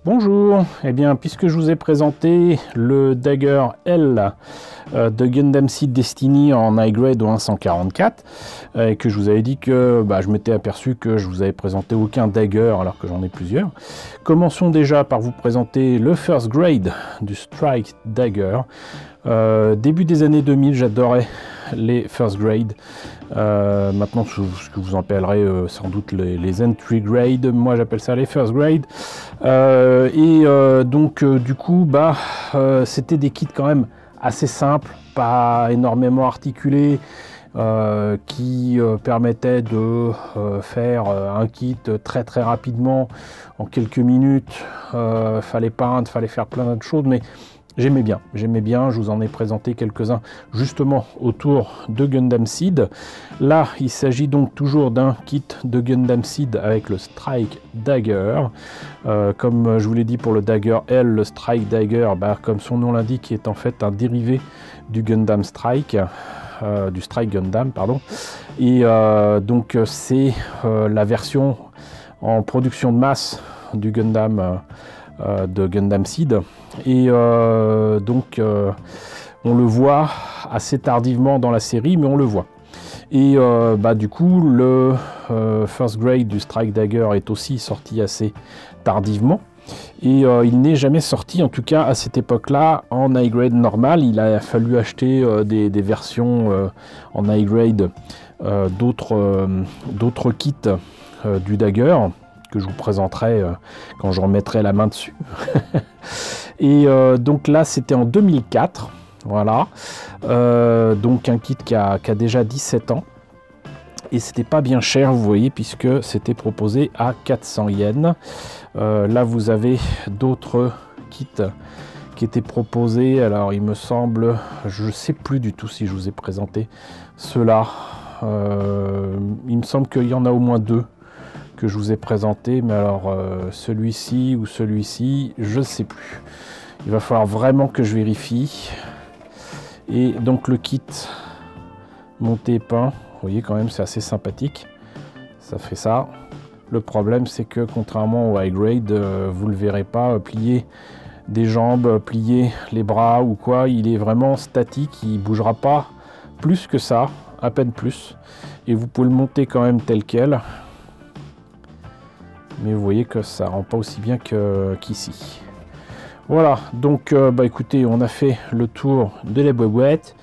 Bonjour, eh bien puisque je vous ai présenté le Dagger L de Gundam Seed Destiny en high grade au 144 et que je vous avais dit que je m'étais aperçu que je vous avais présenté aucun Dagger alors que j'en ai plusieurs. Commençons déjà par vous présenter le first grade du Strike Dagger. Début des années 2000, j'adorais les first grade. Maintenant, ce que vous appellerez sans doute les entry grade, moi j'appelle ça les first grade. Donc du coup, c'était des kits quand même assez simples, pas énormément articulés, qui permettaient de faire un kit très rapidement en quelques minutes. Fallait peindre, fallait faire plein de choses, mais j'aimais bien, je vous en ai présenté quelques-uns justement autour de Gundam Seed. Là, il s'agit donc toujours d'un kit de Gundam Seed avec le Strike Dagger. Comme je vous l'ai dit pour le Dagger L, le Strike Dagger, comme son nom l'indique, est en fait un dérivé du Gundam Strike, du Strike Gundam, pardon. Et donc c'est la version en production de masse du Gundam de Gundam Seed. Et donc on le voit assez tardivement dans la série, mais on le voit. Et du coup le first grade du Strike Dagger est aussi sorti assez tardivement, et il n'est jamais sorti, en tout cas à cette époque là, en high grade normal. Il a fallu acheter des versions en high grade d'autres kits du Dagger que je vous présenterai quand je remettrai la main dessus. Et donc là c'était en 2004, voilà, donc un kit qui a déjà 17 ans, et c'était pas bien cher, vous voyez, puisque c'était proposé à 400 yens. Là vous avez d'autres kits qui étaient proposés, alors il me semble, je sais plus du tout si je vous ai présenté ceux-là, il me semble qu'il y en a au moins deux que je vous ai présenté, mais alors celui-ci ou celui-ci, je ne sais plus. Il va falloir vraiment que je vérifie. Et donc le kit monté peint, vous voyez quand même c'est assez sympathique. Ça fait ça. Le problème c'est que contrairement au high grade, vous ne le verrez pas plier des jambes, plier les bras ou quoi. Il est vraiment statique, il ne bougera pas plus que ça, à peine plus. Et vous pouvez le monter quand même tel quel. Mais vous voyez que ça rend pas aussi bien qu'ici. Voilà, donc écoutez, on a fait le tour de la boîte.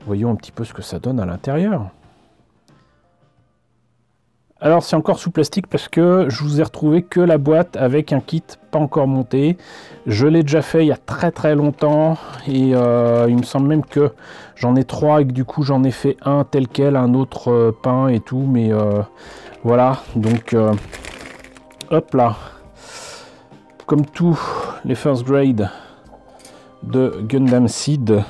Voyons un petit peu ce que ça donne à l'intérieur. Alors c'est encore sous plastique parce que je vous ai retrouvé que la boîte avec un kit pas encore monté. Je l'ai déjà fait il y a très longtemps, et il me semble même que j'en ai trois et que du coup j'en ai fait un tel quel, un autre peint et tout, mais voilà, donc hop là, comme tous les first grade de Gundam Seed,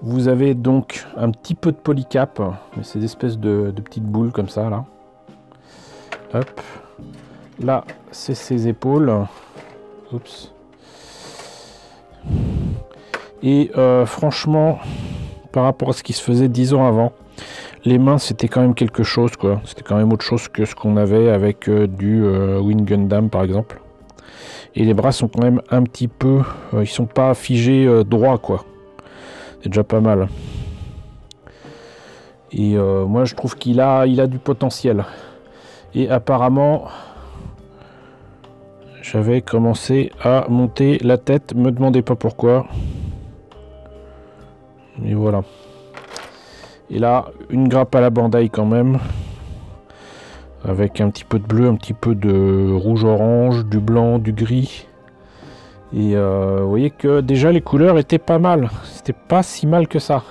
vous avez donc un petit peu de polycap, mais c'est des espèces de petites boules comme ça là. Hop, là c'est ses épaules. Oups. Et franchement, par rapport à ce qui se faisait 10 ans avant, les mains c'était quand même quelque chose, quoi. C'était quand même autre chose que ce qu'on avait avec du Wing Gundam par exemple. Et les bras sont quand même un petit peu, ils sont pas figés droit, quoi. C'est déjà pas mal. Et moi je trouve qu'il a du potentiel. Et apparemment j'avais commencé à monter la tête, me demandez pas pourquoi. Et voilà. Et là, une grappe à la bandaille quand même, avec un petit peu de bleu, un petit peu de rouge-orange, du blanc, du gris. Et vous voyez que déjà les couleurs étaient pas mal. C'était pas si mal que ça.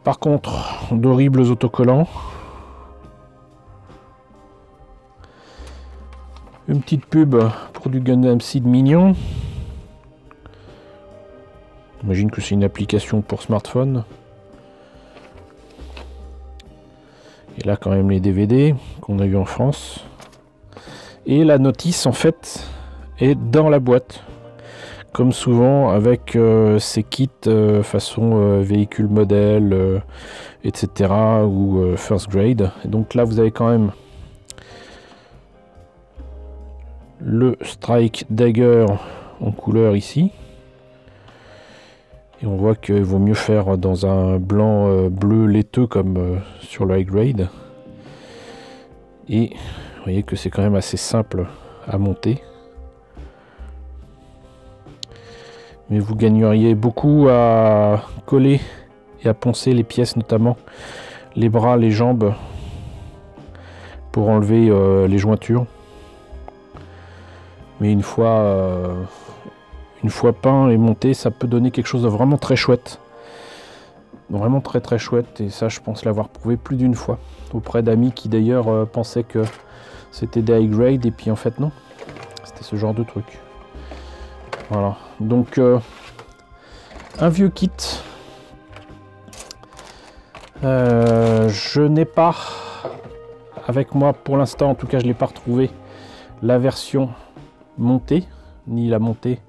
Par contre, d'horribles autocollants. Une petite pub pour du Gundam Seed mignon. J'imagine que c'est une application pour smartphone. Et là quand même les DVD qu'on a eu en France. Et la notice en fait est dans la boîte. Comme souvent avec ces kits façon véhicule modèle, etc. ou first grade. Et donc là vous avez quand même le Strike Dagger en couleur ici. Et on voit qu'il vaut mieux faire dans un blanc bleu laiteux comme sur le high grade. Et vous voyez que c'est quand même assez simple à monter. Mais vous gagneriez beaucoup à coller et à poncer les pièces, notamment les bras, les jambes, pour enlever les jointures. Mais une fois peint et monté, ça peut donner quelque chose de vraiment très chouette. Vraiment très très chouette, et ça je pense l'avoir prouvé plus d'une fois auprès d'amis qui d'ailleurs pensaient que c'était des high grade, et puis en fait non, c'était ce genre de truc. Voilà, donc un vieux kit. Je n'ai pas avec moi pour l'instant, en tout cas je ne l'ai pas retrouvé, la version montée, ni la montée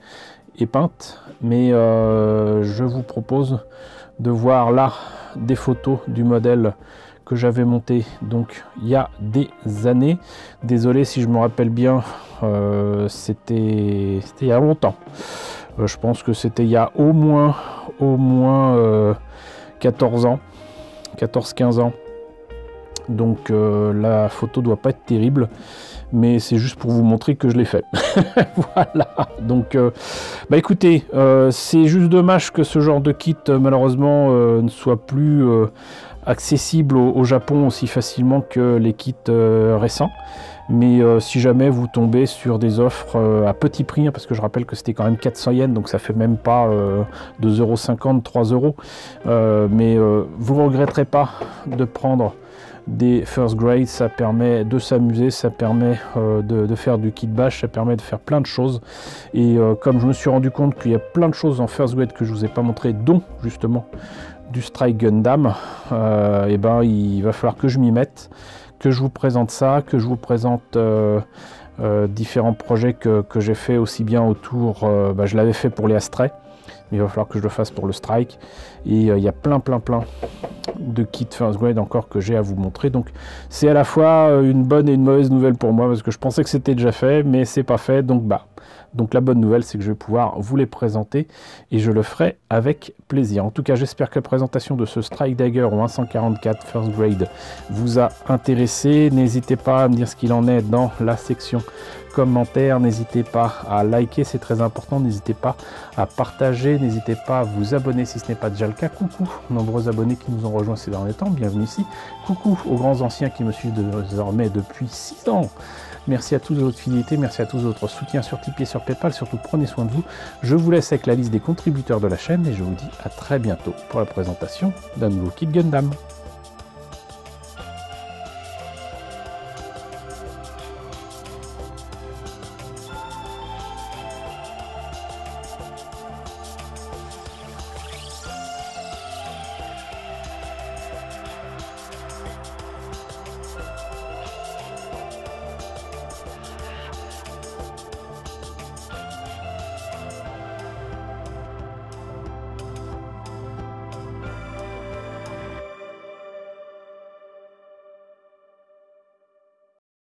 et peinte, mais je vous propose de voir là des photos du modèle que j'avais monté donc il y a des années. Désolé si je me rappelle bien, c'était il y a longtemps. Je pense que c'était il y a au moins 14 ans, 14-15 ans. Donc la photo doit pas être terrible, mais c'est juste pour vous montrer que je l'ai fait. Voilà, donc bah écoutez, c'est juste dommage que ce genre de kit malheureusement ne soit plus accessible au Japon aussi facilement que les kits récents. Mais si jamais vous tombez sur des offres à petit prix, hein, parce que je rappelle que c'était quand même 400 yens, donc ça fait même pas 2,50 €, 3 €, mais vous ne regretterez pas de prendre des first grade. Ça permet de s'amuser, ça permet de faire du kit bash, ça permet de faire plein de choses. Et comme je me suis rendu compte qu'il y a plein de choses en first grade que je vous ai pas montré, dont justement du Strike Gundam, et ben il va falloir que je m'y mette, que je vous présente ça, que je vous présente différents projets que j'ai fait aussi bien autour, je l'avais fait pour les Astray, mais il va falloir que je le fasse pour le Strike. Et il y a plein de kits first grade encore que j'ai à vous montrer. Donc c'est à la fois une bonne et une mauvaise nouvelle pour moi, parce que je pensais que c'était déjà fait, mais c'est pas fait. Donc la bonne nouvelle, c'est que je vais pouvoir vous les présenter, et je le ferai avec plaisir. En tout cas, j'espère que la présentation de ce Strike Dagger au 144 First Grade vous a intéressé. N'hésitez pas à me dire ce qu'il en est dans la section commentaires. N'hésitez pas à liker, c'est très important. N'hésitez pas à partager. N'hésitez pas à vous abonner si ce n'est pas déjà le cas. Coucou, nombreux abonnés qui nous ont rejoints ces derniers temps. Bienvenue ici. Coucou aux grands anciens qui me suivent désormais depuis 6 ans. Merci à tous de votre fidélité, merci à tous de votre soutien sur Tipeee et sur Paypal. Surtout, prenez soin de vous. Je vous laisse avec la liste des contributeurs de la chaîne, et je vous dis à très bientôt pour la présentation d'un nouveau kit Gundam.